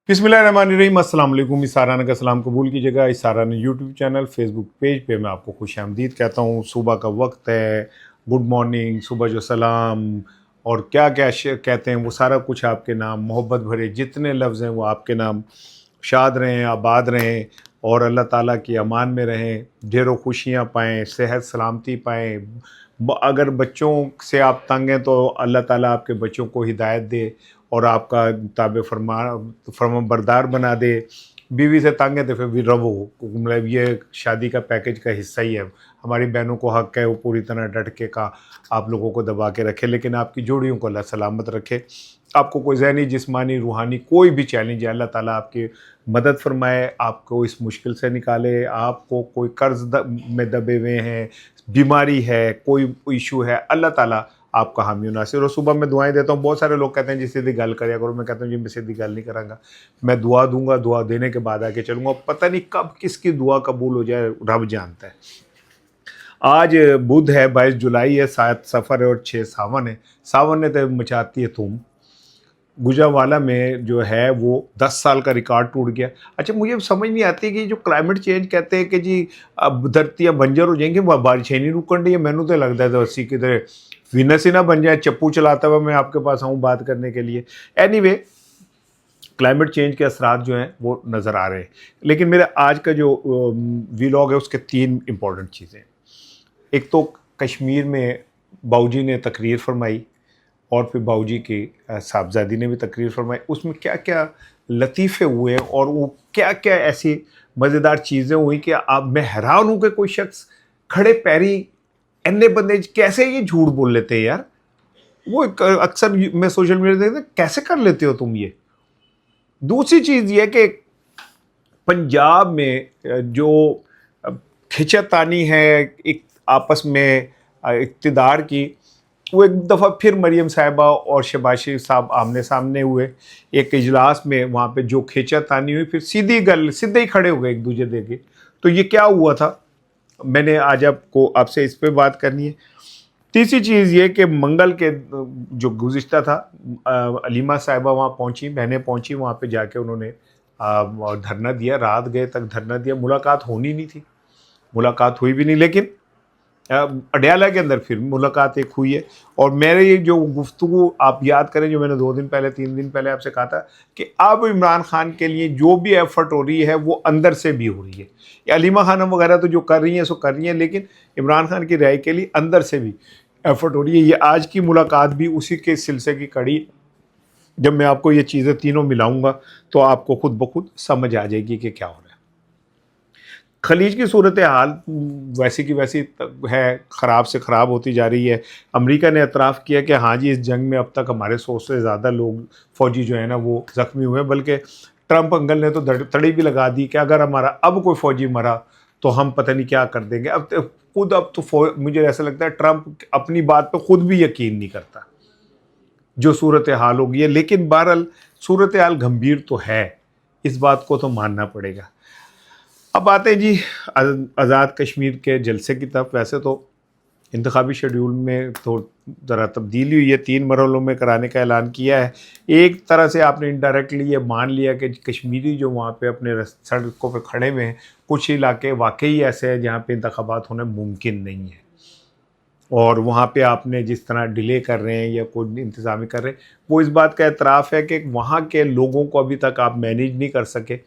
बिस्मिल्लाहिर्रहमानिर्रहीम, अस्सलाम वालेकुम। इसाराना का सलाम कबूल कीजिएगा। इसाराना यूट्यूब चैनल, फेसबुक पेज पे मैं आपको खुशामदीद कहता हूँ। सुबह का वक्त है, गुड मॉर्निंग, सुबह जो सलाम और क्या क्या कहते हैं वो सारा कुछ आपके नाम, मोहब्बत भरे जितने लफ्ज़ हैं वो आपके नाम। शाद रहें, आबाद रहें और अल्लाह ताला की अमान में रहें, ढेरों खुशियाँ पाएँ, सेहत सलामती पाएँ। अगर बच्चों से आप तंग हैं तो अल्लाह ताला आपके बच्चों को हिदायत दे और आपका ताबे फरमाबरदार बना दे। बीवी से तंग है तो फिर भी रवो, मतलब ये शादी का पैकेज का हिस्सा ही है। हमारी बहनों को हक है वो पूरी तरह डट के का आप लोगों को दबा के रखे, लेकिन आपकी जोड़ियों को अल्लाह सलामत रखे। आपको कोई ज़हनी, जिस्मानी, रूहानी कोई भी चैलेंज है, अल्लाह ताला आपकी मदद फरमाए, आपको इस मुश्किल से निकाले। आपको कोई कर्ज़ में दबे हुए हैं, बीमारी है, कोई इशू है, अल्लाह ताला आपका हामी नासिर। और सुबह मैं दुआएं देता हूँ। बहुत सारे लोग कहते हैं जी सीधी गल करिया करो, मैं कहता हूँ जी मैं सीधी गल नहीं करांगा, मैं दुआ दूंगा, दुआ देने के बाद आके चलूंगा। पता नहीं कब किसकी दुआ कबूल हो जाए, रब जानता है। आज बुध है, 22 जुलाई है, 7 सफ़र है और 6 सावन है। सावन ने तो मचाती है तुम। गुजरांवाला में जो है वो 10 साल का रिकॉर्ड टूट गया। अच्छा, मुझे समझ नहीं आती कि जो क्लाइमेट चेंज कहते हैं कि जी अब धरतियाँ बंजर हो जाएंगी, बारिशें नहीं रुकन रही है। मैंने तो लगता है तो 80 की तरह विनस ही ना बन जाए, चप्पू चलाता हुआ मैं आपके पास आऊँ बात करने के लिए। एनीवे, क्लाइमेट चेंज के असरात जो हैं वो नज़र आ रहे हैं। लेकिन मेरा आज का जो वीलॉग है उसके 3 इंपॉर्टेंट चीज़ें। एक तो कश्मीर में बाऊजी ने तकरीर फरमाई और फिर बाऊजी की साहबजादी ने भी तकरीर फरमाई। उसमें क्या क्या लतीफ़े हुए और वो क्या क्या ऐसी मज़ेदार चीज़ें हुई कि अब मैं हैरान हूँ कि कोई शख्स खड़े पैरी इन्ने बंदे कैसे ये झूठ बोल लेते हैं यार। वो अक्सर मैं सोशल मीडिया देखते, कैसे कर लेते हो तुम ये। दूसरी चीज़ ये कि पंजाब में जो खिंचातानी है एक आपस में इक़्तिदार की, वो एक दफ़ा फिर मरीम साहिबा और शहबाज शरीफ साहब आमने सामने हुए एक इजलास में। वहाँ पे जो खींचातानी हुई, फिर सीधे ही खड़े हो गए एक दूसरे देके। तो ये क्या हुआ था, मैंने आज आपसे इस पे बात करनी है। तीसरी चीज़ ये कि मंगल के जो गुज़िश्ता था, अलीमा साहिबा वहाँ पहुँची, बहनें पहुँची वहाँ पे, जाके उन्होंने धरना दिया, रात गए तक धरना दिया। मुलाकात होनी नहीं थी, मुलाकात हुई भी नहीं, लेकिन अडयाला के अंदर फिर मुलाकात एक हुई है। और मेरे ये जो गुफ्तगू आप याद करें, जो मैंने 2 दिन पहले 3 दिन पहले आपसे कहा था कि अब इमरान खान के लिए जो भी एफर्ट हो रही है वो अंदर से भी हो रही है। ये अलीमा खानम वगैरह तो जो कर रही हैं सो कर रही हैं, लेकिन इमरान खान की राय के लिए अंदर से भी एफर्ट हो रही है। ये आज की मुलाकात भी उसी के सिलसिले की कड़ी। जब मैं आपको ये चीज़ें तीनों मिलाऊंगा तो आपको खुद ब खुद समझ आ जाएगी कि क्या हो रहा है। खलीज की सूरत हाल वैसी की वैसी है, ख़राब से ख़राब होती जा रही है। अमेरिका ने एतराफ़ किया कि हाँ जी, इस जंग में अब तक हमारे 100 से ज़्यादा लोग फ़ौजी जो है ना वो ज़ख्मी हुए। बल्कि ट्रंप अंकल ने तो तड़ी भी लगा दी कि अगर हमारा अब कोई फ़ौजी मरा तो हम पता नहीं क्या कर देंगे। अब तो मुझे ऐसा लगता है ट्रंप अपनी बात पर खुद भी यकीन नहीं करता जो सूरत हाल होगी है। लेकिन बहरहाल सूरत हाल गंभीर तो है, इस बात को तो मानना पड़ेगा। अब आते हैं जी आज़ाद कश्मीर के जलसे की तरफ। वैसे तो इंतखाबी शेड्यूल में तो ज़रा तब्दीली हुई है, 3 मरहलों में कराने का ऐलान किया है। एक तरह से आपने इनडायरेक्टली ये मान लिया कि कश्मीरी जो वहाँ पे अपने सड़कों पे खड़े हुए हैं, कुछ इलाके वाकई ऐसे हैं जहाँ पे इंतखाबात होना मुमकिन नहीं है। और वहाँ पे आपने जिस तरह डिले कर रहे हैं या कोई इंतज़ामी कर रहे हैं, वो इस बात का एतराफ़ है कि वहाँ के लोगों को अभी तक आप मैनेज नहीं कर सके।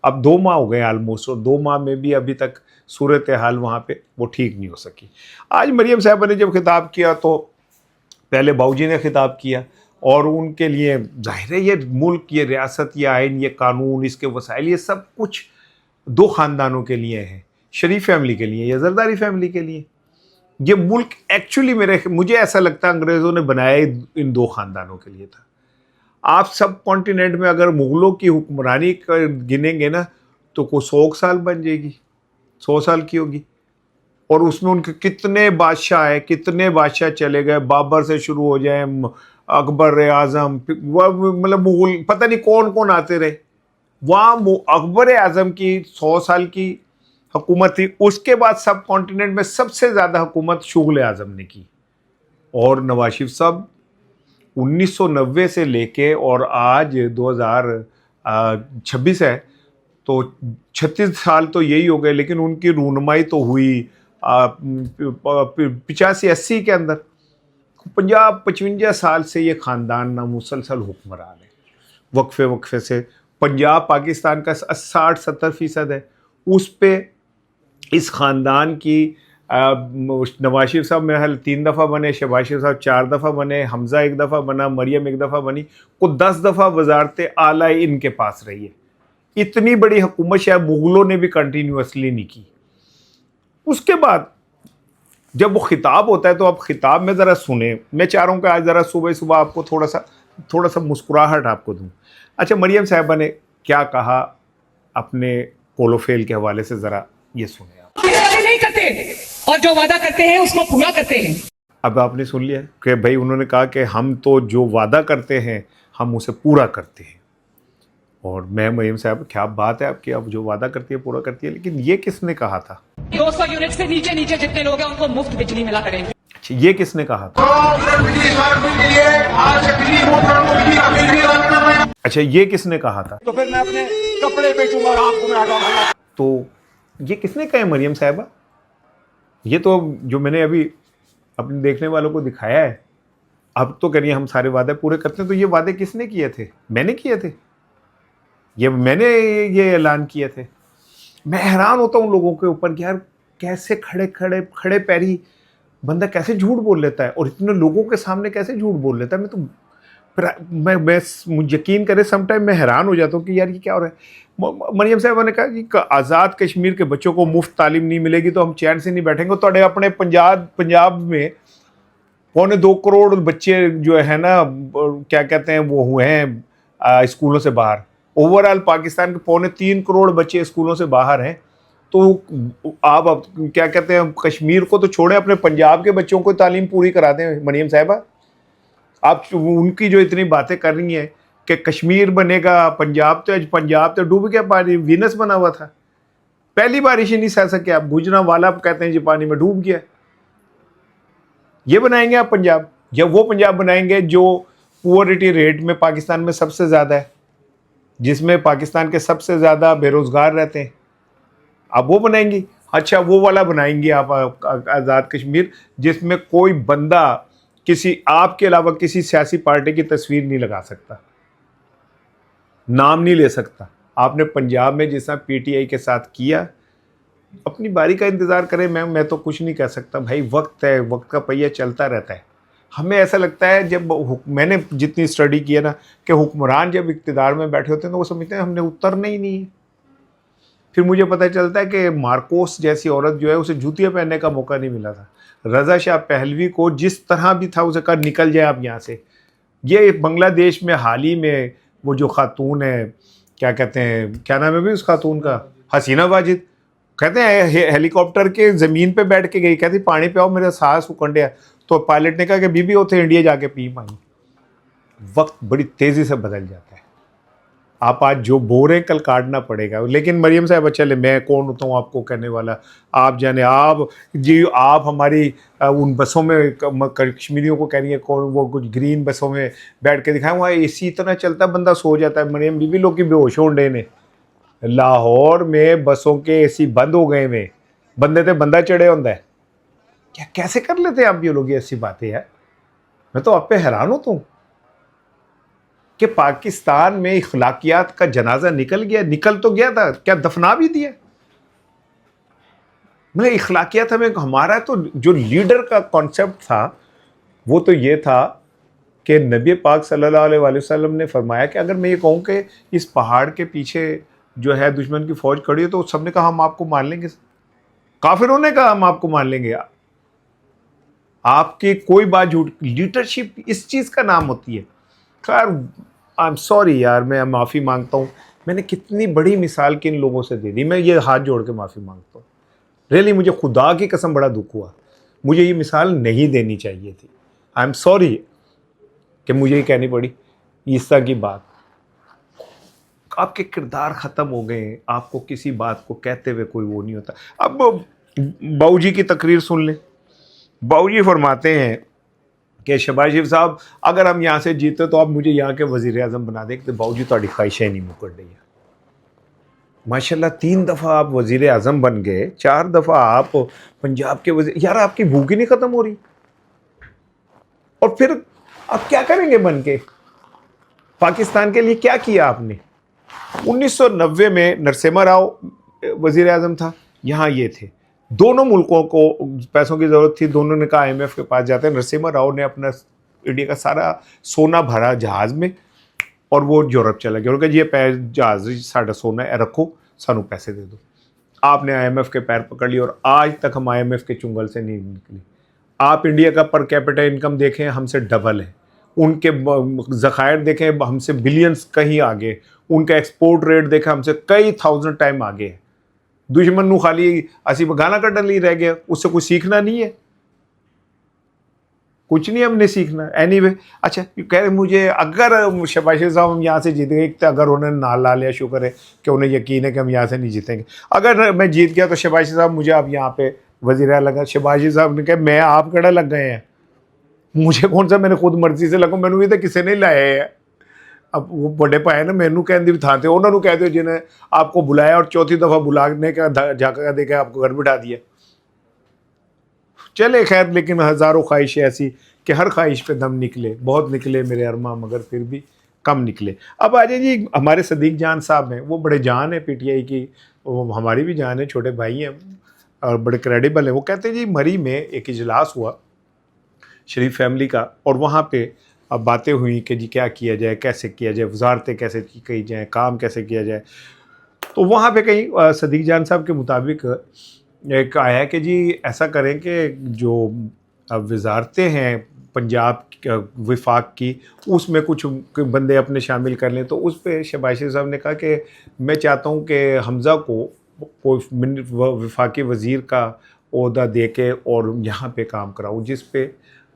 अब 2 माह हो गए आलमोस्ट, और 2 माह में भी अभी तक सूरत हाल वहाँ पे वो ठीक नहीं हो सकी। आज मरीम साहिबा ने जब खिताब किया तो पहले बाऊजी ने खिताब किया, और उनके लिए ज़ाहिर है ये मुल्क, ये रियासत, ये आइन, ये कानून, इसके वसाइल, ये सब कुछ 2 ख़ानदानों के लिए है। शरीफ फैमिली के लिए या जरदारी फैमिली के लिए। ये मुल्क एक्चुअली मुझे ऐसा लगता है अंग्रेज़ों ने बनाया इन 2 ख़ानदानों के लिए था। आप सब कॉन्टिनेंट में अगर मुग़लों की हुक्मरानी गिनेंगे ना तो को 100 साल बन जाएगी, 100 साल की होगी। और उसमें उनके कितने बादशाह आए, कितने बादशाह चले गए, बाबर से शुरू हो जाए, अकबर आज़म, मतलब मुग़ल पता नहीं कौन कौन आते रहे। वहाँ अकबर आज़म की 100 साल की हुकूमत थी। उसके बाद सब कॉन्टिनेंट में सबसे ज़्यादा हुकूमत शुगल आज़म ने की। और नवाज शरीफ साहब 1990 से लेके और आज 26 है, तो 36 साल तो यही हो गए, लेकिन उनकी रूनुमाई तो हुई 85-80 के अंदर। 50-55 साल से ये ख़ानदान ना मुसलसल हुक्मरान है, वक्फे वक्फे से। पंजाब पाकिस्तान का 60-70% है, उस पे इस ख़ानदान की नवाज शरीफ साहब मेरे ख्याल 3 दफ़ा बने, शहबाज शरीफ साहब 4 दफ़ा बने, हमज़ा 1 दफ़ा बना, मरियम 1 दफ़ा बनी, को 10 दफ़ा वजारत आला इनके पास रही है। इतनी बड़ी हुकूमत शायद मुग़लों ने भी कंटिन्यूसली नहीं की। उसके बाद जब वो खिताब होता है तो आप खिताब में ज़रा सुने। मैं चाह रहा हूँ कि आज ज़रा सुबह सुबह आपको थोड़ा सा मुस्कुराहट आपको दूँ। अच्छा, मरियम साहिबा ने क्या कहा अपने कोलोफेल के हवाले से, ज़रा ये सुने आप। वादे नहीं करते और जो वादा करते हैं उसको पूरा करते हैं। अब आपने सुन लिया कि भाई उन्होंने कहा कि हम तो जो वादा करते हैं हम उसे पूरा करते हैं। और मैं मरियम साहब, क्या बात है आपकी, आप जो वादा करती है पूरा करती है, लेकिन ये किसने कहा था? 200 यूनिट से नीचे नीचे जितने लोग हैं उनको मुफ्त बिजली मिला करेंगे। अच्छा, ये किसने कहा था? अच्छा, ये किसने कहा था? तो फिर मैं अपने कपड़े बेचूंगा और आपको मैं हटाऊंगा। तो ये किसने कहा है मरियम साहिबा? ये तो जो मैंने अभी अपने देखने वालों को दिखाया है, अब तो करिए हम सारे वादे पूरे करते हैं, तो ये वादे किसने किए थे? मैंने किए थे, मैंने ये ऐलान किए थे। मैं हैरान होता हूँ लोगों के ऊपर कि यार कैसे खड़े पैरी बंदा कैसे झूठ बोल लेता है, और इतने लोगों के सामने कैसे झूठ बोल लेता है। मैं मुझे यकीन करे, समटाइम मैं हैरान हो जाता हूँ कि यार ये क्या हो रहा है। मरियम साहबा ने कहा कि आज़ाद कश्मीर के बच्चों को मुफ्त तालीम नहीं मिलेगी तो हम चैन से नहीं बैठेंगे। तो अपने पंजाब में 2.25 करोड़ बच्चे जो है ना, क्या कहते हैं, वो हुए हैं स्कूलों से बाहर। ओवरऑल पाकिस्तान के 3.25 करोड़ बच्चे स्कूलों से बाहर हैं। तो आप अब क्या कहते हैं, कश्मीर को तो छोड़े, अपने पंजाब के बच्चों को तालीम पूरी करा दें मरियम साहिबा। आप उनकी जो इतनी बातें कर रही हैं कि कश्मीर बनेगा, पंजाब तो डूब गया, पानी वीनस बना हुआ था, पहली बारिश ही नहीं सह सके आप। गुजरांवाला कहते हैं जी पानी में डूब गया। ये बनाएंगे आप पंजाब, या वो पंजाब बनाएंगे जो पुअरिटी रेट में पाकिस्तान में सबसे ज़्यादा है, जिसमें पाकिस्तान के सबसे ज़्यादा बेरोज़गार रहते हैं, आप वो बनाएंगी? अच्छा, वो वाला बनाएंगे आप आज़ाद कश्मीर, जिसमें कोई बंदा किसी आपके अलावा किसी सियासी पार्टी की तस्वीर नहीं लगा सकता, नाम नहीं ले सकता। आपने पंजाब में जैसा पीटीआई के साथ किया, अपनी बारी का इंतज़ार करें। मैं तो कुछ नहीं कह सकता भाई, वक्त है, वक्त का पहिया चलता रहता है। हमें ऐसा लगता है, जब मैंने जितनी स्टडी की है ना, कि हुक्मरान जब इक़्तिदार में बैठे होते हैं तो वो समझते हैं हमने उतरना ही नहीं है। फिर मुझे पता चलता है कि मार्कोस जैसी औरत जो है उसे जूतियाँ पहनने का मौका नहीं मिला था। रज़ा शाह पहलवी को जिस तरह भी था उसे कहा निकल जाए आप यहाँ से। ये बांग्लादेश में हाल ही में वो जो खातून है, क्या कहते हैं, क्या नाम है भी उस खातून का, हसीना वाजिद, कहते हैं हेलीकॉप्टर के ज़मीन पे बैठ के गई, कहती पानी पे आओ मेरा सांस उकड़ गया। तो पायलट ने कहा कि बीबी उथे इंडिया जाके पी पानी। वक्त बड़ी तेज़ी से बदल जाता है। आप आज जो बो रहे हैं कल काटना पड़ेगा। लेकिन मरियम साहब, चले मैं कौन होता हूँ आपको कहने वाला, आप जाने। आप हमारी उन बसों में कश्मीरियों को कह रही है, कौन वो कुछ ग्रीन बसों में बैठ के दिखाएं, वहाँ एसी इतना चलता है बंदा सो जाता है। मरियम बीबी लोग की बेहोश होंडे ने, लाहौर में बसों के एसी बंद हो गए में, बंदे ते बंदा चढ़े होता है। क्या कैसे कर लेते हैं आप ये लोग ऐसी बातें यार? मैं तो आप पे हैरान होता हूँ कि पाकिस्तान में इखलाकियात का जनाजा निकल तो गया था, क्या दफना भी दिया? मतलब इखलाकियात हमें, हमारा तो जो लीडर का कॉन्सेप्ट था वो तो ये था कि नबी पाक सल्लल्लाहु अलैहि वसल्लम ने फरमाया कि अगर मैं ये कहूँ कि इस पहाड़ के पीछे जो है दुश्मन की फौज खड़ी है, तो सबने कहा हम आपको मान लेंगे, काफिरों ने कहा हम आपको मान लेंगे। आपकी कोई बात झूठ, लीडरशिप इस चीज़ का नाम होती है। खैर, आई एम सॉरी यार, मैं माफ़ी मांगता हूँ। मैंने कितनी बड़ी मिसाल किन लोगों से दे दी, मैं ये हाथ जोड़ के माफ़ी मांगता हूँ। रियली मुझे खुदा की कसम बड़ा दुख हुआ, मुझे ये मिसाल नहीं देनी चाहिए थी। आई एम सॉरी कि मुझे ये कहनी पड़ी इस तरह की बात। आपके किरदार ख़त्म हो गए, आपको किसी बात को कहते हुए कोई वो नहीं होता। अब बाऊ जी की तकरीर सुन लें। बाऊ जी फरमाते हैं कि शहबाज शरीफ साहब अगर हम यहाँ से जीते तो आप मुझे यहाँ के वज़ीर आज़म बना दें। तो बाबूजी ਤੁਹਾਡੀ ख्वाहिशें नहीं मुकर रही है। माशाल्लाह 3 दफ़ा आप वज़ीर आज़म बन गए, 4 दफ़ा आप पंजाब के वज़ीर, यार आपकी भूख ही नहीं ख़त्म हो रही। और फिर आप क्या करेंगे बन के? पाकिस्तान के लिए क्या किया आपने? 1990 में नरसिम्हा राव वज़ीर आज़म था, यहाँ ये थे। दोनों मुल्कों को पैसों की ज़रूरत थी, दोनों ने कहा IMF के पास जाते हैं। नरसिम्हा राव ने अपना इंडिया का सारा सोना भरा जहाज़ में और वो यूरोप चला गया। उन्होंने कहा ये जहाज़ साढ़ा सोना है, रखो, सानू पैसे दे दो। आपने IMF के पैर पकड़ लिए और आज तक हम IMF के चुंगल से नहीं निकले। आप इंडिया का पर कैपिटा इनकम देखें, हमसे डबल है। उनके ज़खायर देखें, हमसे बिलियंस कहीं आगे। उनका एक्सपोर्ट रेट देखें, हमसे कई 1000 टाइम आगे है। दुश्मन नू खाली असी गाना कटन ही रह गया, उससे कुछ सीखना नहीं है, कुछ नहीं हमने सीखना। एनीवे, अच्छा कह रहे मुझे अगर शहबाज शरीफ साहब हम यहाँ से जीत गए, तो अगर उन्होंने नाल ला लिया, शुक्र है कि उन्हें यकीन है कि हम यहाँ से नहीं जीतेंगे। अगर मैं जीत गया तो शहबाज शरीफ साहब मुझे आप यहाँ पे वज़ीर लगा। शहबाज शरीफ साहब ने कहा मैं आप कड़ा लग गए हैं, मुझे कौन सा, मैंने खुद मर्जी से लगो, मैनू भी तो किसी ने लाया है। अब वो बड़े पाए ना, मैनू कहने भी था उन्होंने कहते जिन्हें आपको बुलाया और चौथी दफ़ा बुलाने का झाका देकर आपको घर बिठा दिया। चले खैर, लेकिन हज़ारों ख्वाहिशें ऐसी कि हर ख्वाहिश पे दम निकले, बहुत निकले मेरे अरमा, मगर फिर भी कम निकले। अब आ जाए जी, हमारे सदीक जान साहब हैं, वो बड़े जान है PTI की, वो हमारी भी जान है, छोटे भाई हैं और बड़े क्रेडिबल हैं। वो कहते हैं जी मरी में एक इजलास हुआ शरीफ फैमिली का, और वहाँ पे अब बातें हुई कि जी क्या किया जाए, कैसे किया जाए, वजारतें कैसे की जाएँ, काम कैसे किया जाए। तो वहाँ पे कहीं सदीक जान साहब के मुताबिक एक आया है कि जी ऐसा करें कि जो वजारतें हैं पंजाब विफाक की, उसमें कुछ बंदे अपने शामिल कर लें। तो उस पर शहबाज शरीफ साहब ने कहा कि मैं चाहता हूँ कि हमज़ा को कोई विफाकी वज़ीर का ओहदा दे के और यहाँ पे काम कराऊँ, जिस पे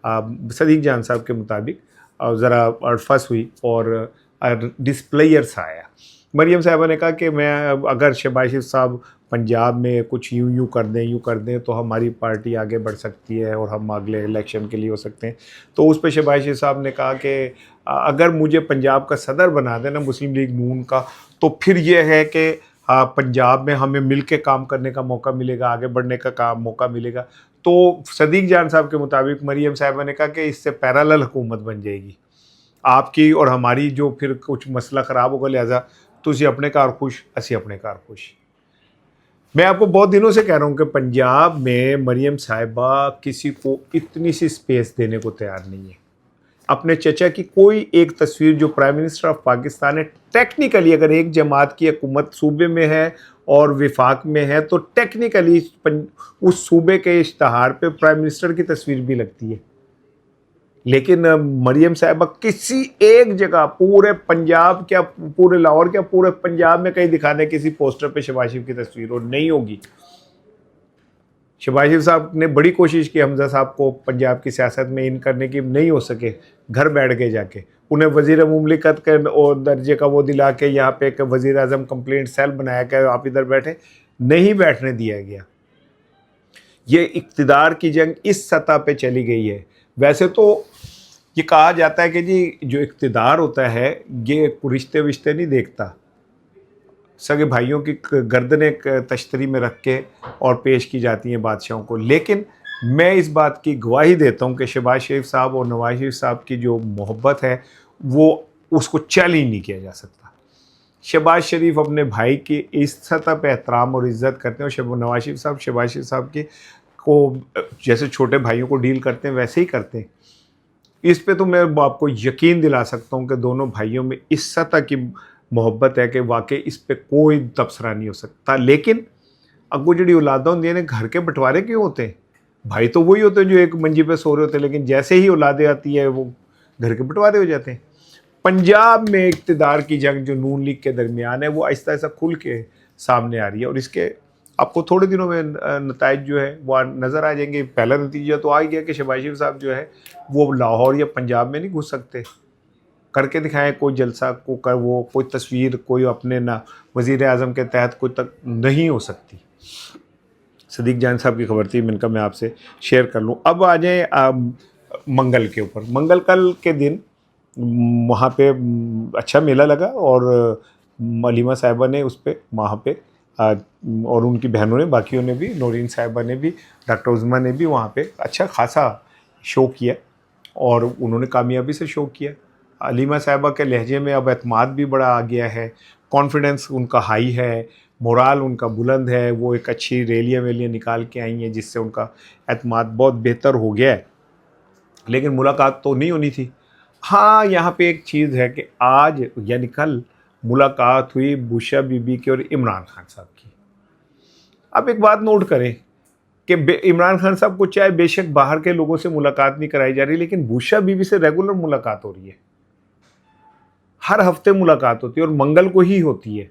सदीक जान साहब के मुताबिक ज़रा अड़फस हुई और डिस्प्लेयर्स आया। मरियम साहबा ने कहा कि मैं अगर शहबाज शरीफ साहब पंजाब में कुछ यूं कर दें तो हमारी पार्टी आगे बढ़ सकती है और हम अगले इलेक्शन के लिए हो सकते हैं। तो उस पर शहबाज शरीफ साहब ने कहा कि अगर मुझे पंजाब का सदर बना देना मुस्लिम लीग नून का, तो फिर ये है कि पंजाब में हमें मिल के काम करने का मौका मिलेगा, आगे बढ़ने का मौका मिलेगा। तो सदीक जान साहब के मुताबिक मरियम साहबा ने कहा कि इससे पैरेलल हुकूमत बन जाएगी आपकी और हमारी, जो फिर कुछ मसला ख़राब होगा, लिहाजा तुसी अपने कार खुश, असी अपने कार खुश। मैं आपको बहुत दिनों से कह रहा हूँ कि पंजाब में मरियम साहिबा किसी को इतनी सी स्पेस देने को तैयार नहीं है। अपने चचा की कोई एक तस्वीर, जो प्राइम मिनिस्टर ऑफ पाकिस्तान है, टेक्निकली अगर एक जमात की हुकूमत सूबे में है और विफाक में है, तो टेक्निकली उस सूबे के इश्तहार पे प्राइम मिनिस्टर की तस्वीर भी लगती है। लेकिन मरियम साहिबा किसी एक जगह, पूरे पंजाब क्या, पूरे लाहौर क्या, पूरे पंजाब में कहीं दिखाने किसी पोस्टर पे शहबाज शरीफ की तस्वीर और नहीं होगी। शहबाज शरीफ साहब ने बड़ी कोशिश की हमज़ा साहब को पंजाब की सियासत में इन करने की, नहीं हो सके, घर बैठ गए जाके। उन्हें वज़ीर मुमलिकत के और दर्जे का वो दिला के यहाँ पे एक वज़ीर आज़म कंप्लेंट सेल बनाया कि आप इधर बैठे, नहीं बैठने दिया गया। ये इक़्तिदार की जंग इस सतह पे चली गई है। वैसे तो ये कहा जाता है कि जी जो इक़्तिदार होता है ये रिश्ते विश्ते नहीं देखता, सगे भाइयों की गर्दनें तश्तरी में रख के और पेश की जाती हैं बादशाहों को। लेकिन मैं इस बात की गवाही देता हूँ कि शहबाज शरीफ साहब और नवाज शरीफ साहब की जो मोहब्बत है वो उसको चैलेंज नहीं किया जा सकता। शहबाज शरीफ अपने भाई की इस सतह पे एहतराम और इज़्ज़त करते हैं और नवाज शरीफ साहब शहबाज शरीफ साहब की को जैसे छोटे भाइयों को डील करते हैं वैसे ही करते हैं। इस पे तो मैं आपको यकीन दिला सकता हूँ कि दोनों भाइयों में इस सतह की मोहब्बत है कि वाकई इस पे कोई तबसरा नहीं हो सकता। लेकिन अगो जी औलादा होंगी ने घर के बंटवारे क्यों होते हैं? भाई तो वही होते हैं जो एक मंजी पे सो रहे होते हैं, लेकिन जैसे ही औलादें आती है वो घर के बंटवारे हो जाते हैं। पंजाब में इक़्तिदार की जंग जो नून लीग के दरमियान है वो आहिस्ता आहिस्ता खुल के सामने आ रही है और इसके आपको थोड़े दिनों में नताइज जो है वो नज़र आ जाएंगे। पहला नतीजा तो आ गया कि शहबाज शरीफ साहब जो है वो लाहौर या पंजाब में नहीं घुस सकते, करके दिखाएं कोई जलसा को कर, वो कोई तस्वीर कोई अपने ना वज़ीर आज़म के तहत कोई तक नहीं हो सकती। सदीक जान साहब की खबर थी, मैंने कहा मैं आपसे शेयर कर लूँ। अब आ जाए मंगल के ऊपर। मंगल कल के दिन वहाँ पे अच्छा मेला लगा और अलीमा साहिबा ने उस पर वहाँ पे और उनकी बहनों ने, बाकियों ने भी, नौरीन साहिबा ने भी, डॉक्टर उज़मा ने भी वहाँ पे अच्छा खासा शो किया और उन्होंने कामयाबी से शो किया। अलीमा साहिबा के लहजे में अब एतमाद भी बड़ा आ गया है, कॉन्फिडेंस उनका हाई है, मोराल उनका बुलंद है, वो एक अच्छी रैलियाँ वैलियाँ निकाल के आई हैं जिससे उनका एतमाद बहुत बेहतर हो गया है। लेकिन मुलाकात तो नहीं होनी थी। हाँ, यहाँ पे एक चीज़ है कि आज यानी कल मुलाकात हुई बुशा बीबी की और इमरान खान साहब की। अब एक बात नोट करें कि इमरान खान साहब को चाहे बेशक बाहर के लोगों से मुलाकात नहीं कराई जा रही, लेकिन बुशा बीबी से रेगुलर मुलाकात हो रही है, हर हफ्ते मुलाकात होती है और मंगल को ही होती है,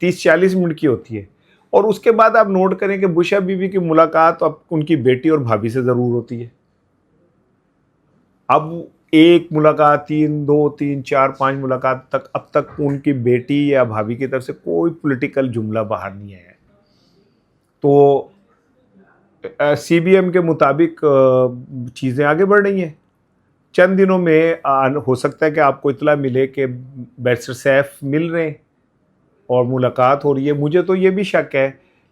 30-40 मिनट की होती है। और उसके बाद आप नोट करें कि बुशा बीबी की मुलाकात अब उनकी बेटी और भाभी से ज़रूर होती है। अब एक मुलाकात, 3, 2, 3, 4, 5 मुलाकात तक अब तक उनकी बेटी या भाभी की तरफ से कोई पॉलिटिकल जुमला बाहर नहीं आया है। तो सीबीएम के मुताबिक चीज़ें आगे बढ़ रही हैं। चंद दिनों में हो सकता है कि आपको इतला मिले कि बैरिस्टर सैफ मिल रहे हैं और मुलाकात हो रही है। मुझे तो ये भी शक है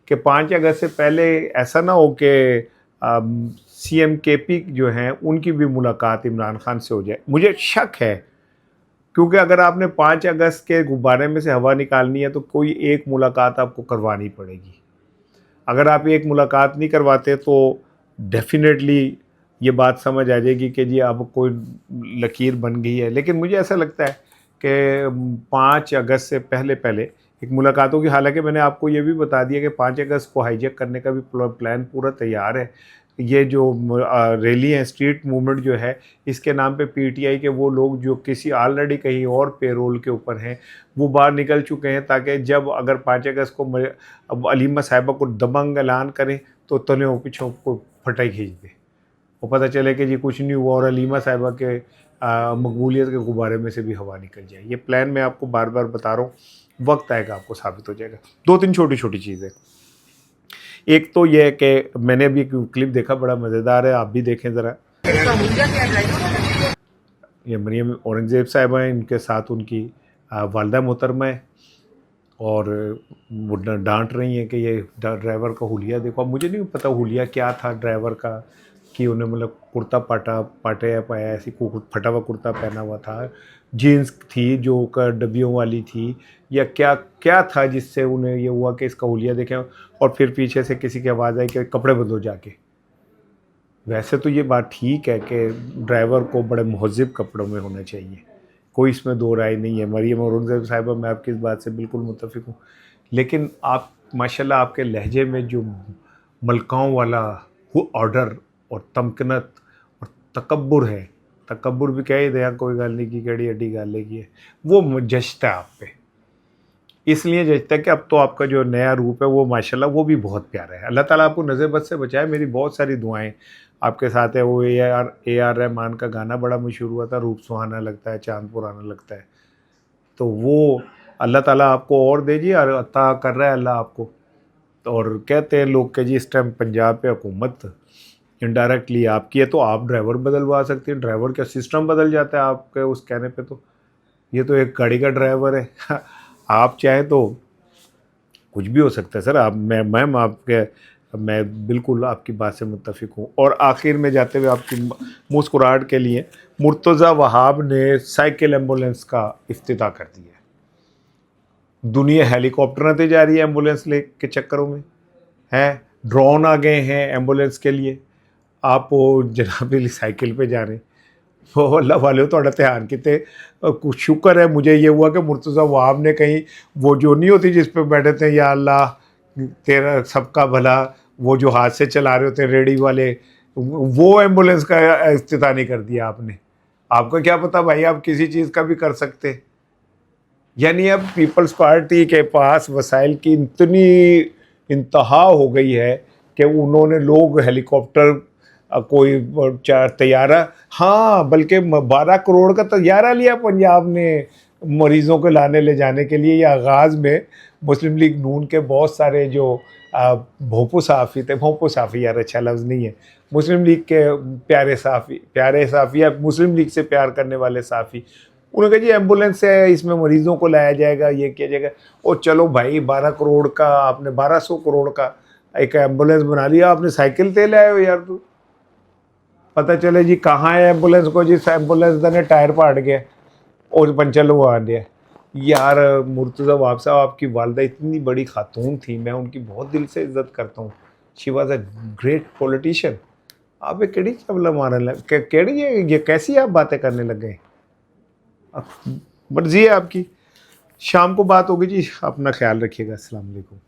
कि 5 अगस्त से पहले ऐसा ना हो कि सीएम केपी जो हैं उनकी भी मुलाकात इमरान खान से हो जाए। मुझे शक है, क्योंकि अगर आपने 5 अगस्त के गुब्बारे में से हवा निकालनी है तो कोई एक मुलाकात आपको करवानी पड़ेगी। अगर आप एक मुलाकात नहीं करवाते तो डेफिनेटली ये बात समझ आ जाएगी कि जी अब कोई लकीर बन गई है। लेकिन मुझे ऐसा लगता है कि 5 अगस्त से पहले पहले एक मुलाकात होगी। हालांकि मैंने आपको ये भी बता दिया कि 5 अगस्त को हाईजैक करने का भी प्लान पूरा तैयार है। ये जो रैली है, स्ट्रीट मूवमेंट जो है, इसके नाम पे पीटीआई के वो लोग जो किसी ऑलरेडी कहीं और पेरोल के ऊपर हैं वो बाहर निकल चुके हैं, ताकि जब अगर 5 अगस्त को अब अलीमा साहिबा को दबंग ऐलान करें तो तने वो पीछे को फटाई खींच दे, वो पता चले कि जी कुछ नहीं हुआ और अलीमा साहिबा के मकबूलियत के गुब्बारे में से भी हवा निकल जाए। ये प्लान मैं आपको बार बार बता रहा हूँ, वक्त आएगा आपको साबित हो जाएगा। 2-3 छोटी छोटी चीज़ें। एक तो ये है कि मैंने अभी क्लिप देखा, बड़ा मज़ेदार है, आप भी देखें ज़रा। ये मरियम औरंगज़ेब साहिबा हैं, इनके साथ उनकी वालदा मोहतरमा है और वो डांट रही हैं कि ये ड्राइवर का हुलिया देखो। अब मुझे नहीं पता हुलिया क्या था ड्राइवर का, कि उन्हें मतलब कुर्ता पाटे पाया, ऐसी फटा हुआ कुर्ता पहना हुआ था, जीन्स थी जो डब्बियों वाली थी, या क्या था जिससे उन्हें ये हुआ कि इसका हुलिया देखें। और फिर पीछे से किसी की आवाज़ आई कि कपड़े बदलो जाके। वैसे तो ये बात ठीक है कि ड्राइवर को बड़े महज़िब कपड़ों में होना चाहिए, कोई इसमें दो राय नहीं है। मरियम औरंगज़ेब साहिबा, मैं आपकी इस बात से बिल्कुल मुत्तफ़िक हूँ। लेकिन आप माशाल्लाह आपके लहजे में जो मलकाओं वाला वो ऑर्डर और तमकनत और तकब्बुर है, तकब्बुर भी कह ही दिया, कोई गल नहीं की कड़ी अड्डी गल है, वो जचता है आप पे। इसलिए जचता है कि अब तो आपका जो नया रूप है वो माशाल्लाह वो भी बहुत प्यारा है। अल्लाह ताला आपको नज़र बद से बचाए। मेरी बहुत सारी दुआएं आपके साथ है। वो ए आर रहमान का गाना बड़ा मशहूर हुआ था, रूप सुहाना लगता है चाँद पुराना लगता है, तो वो अल्लाह ताला आपको और दे जी, और अता कर रहा है अल्लाह आपको। और कहते हैं लोग कि जी इस टाइम पंजाब पे हुकूमत इनडायरेक्टली आपकी है, तो आप ड्राइवर बदलवा सकते हैं। ड्राइवर का सिस्टम बदल जाता है आपके उस कहने पे, तो ये तो एक गाड़ी का ड्राइवर है आप चाहें तो कुछ भी हो सकता है सर। आप मैम आपके, मैं बिल्कुल आपकी बात से मुत्तफिक हूँ। और आखिर में जाते हुए आपकी मुस्कुराहट के लिए मुर्तज़ा वहाब ने साइकिल एम्बुलेंस का इफ्तिताह कर दिया है। दुनिया हेलीकॉप्टर आते जा रही है एम्बुलेंस ले के चक्करों में, हैं ड्रोन आ गए हैं एम्बुलेंस के लिए, आप वो जनाबी साइकिल पे जा रहे हैं। वो अल्लाह वाले थोड़ा ध्यान किते कुछ शुक्र है मुझे ये हुआ कि मुर्तज़ा वहाब ने कहीं वो जो नहीं होती जिस पे बैठे थे या अल्लाह तेरा सबका भला, वो जो हाथ से चला रहे होते रेडी वाले, वो एम्बुलेंस का इफ्तिताह नहीं कर दिया आपने। आपको क्या पता भाई, आप किसी चीज़ का भी कर सकते। यानी अब पीपल्स पार्टी के पास वसाइल की इतनी इंतहा हो गई है कि उन्होंने लोग हेलीकॉप्टर, कोई तैयारा, हाँ बल्कि 12 करोड़ का तैयारा लिया पंजाब ने मरीज़ों को लाने ले जाने के लिए। या आगाज़ में मुस्लिम लीग नून के बहुत सारे जो भोपू साफ़ी थे, भोपू साफ़ी यार अच्छा लफ्ज़ नहीं है, मुस्लिम लीग के प्यारे साफ़ी या मुस्लिम लीग से प्यार करने वाले साफ़ी, उन्होंने कहा जी एम्बुलेंस से इसमें मरीज़ों को लाया जाएगा, ये किया जाएगा। ओ चलो भाई 12 करोड़ का आपने 1200 करोड़ का एक एम्बुलेंस बना लिया, आपने साइकिल ते लाए हो यार तू। पता चले जी कहाँ है एम्बुलेंस को, जिस एम्बुलेंस ने टायर फाड़ गया और पंचर लगवा दिया। यार मुर्तज़ा वाब साहब आपकी वालदा इतनी बड़ी खातून थी, मैं उनकी बहुत दिल से इज्जत करता हूँ, she was a great politician. आप एक केड़ी चवला मारन लग केड़ी ये कैसी आप बातें करने लग गए। मर्जी है आपकी। शाम को बात होगी जी, अपना ख्याल रखिएगा। अस्सलाम वालेकुम।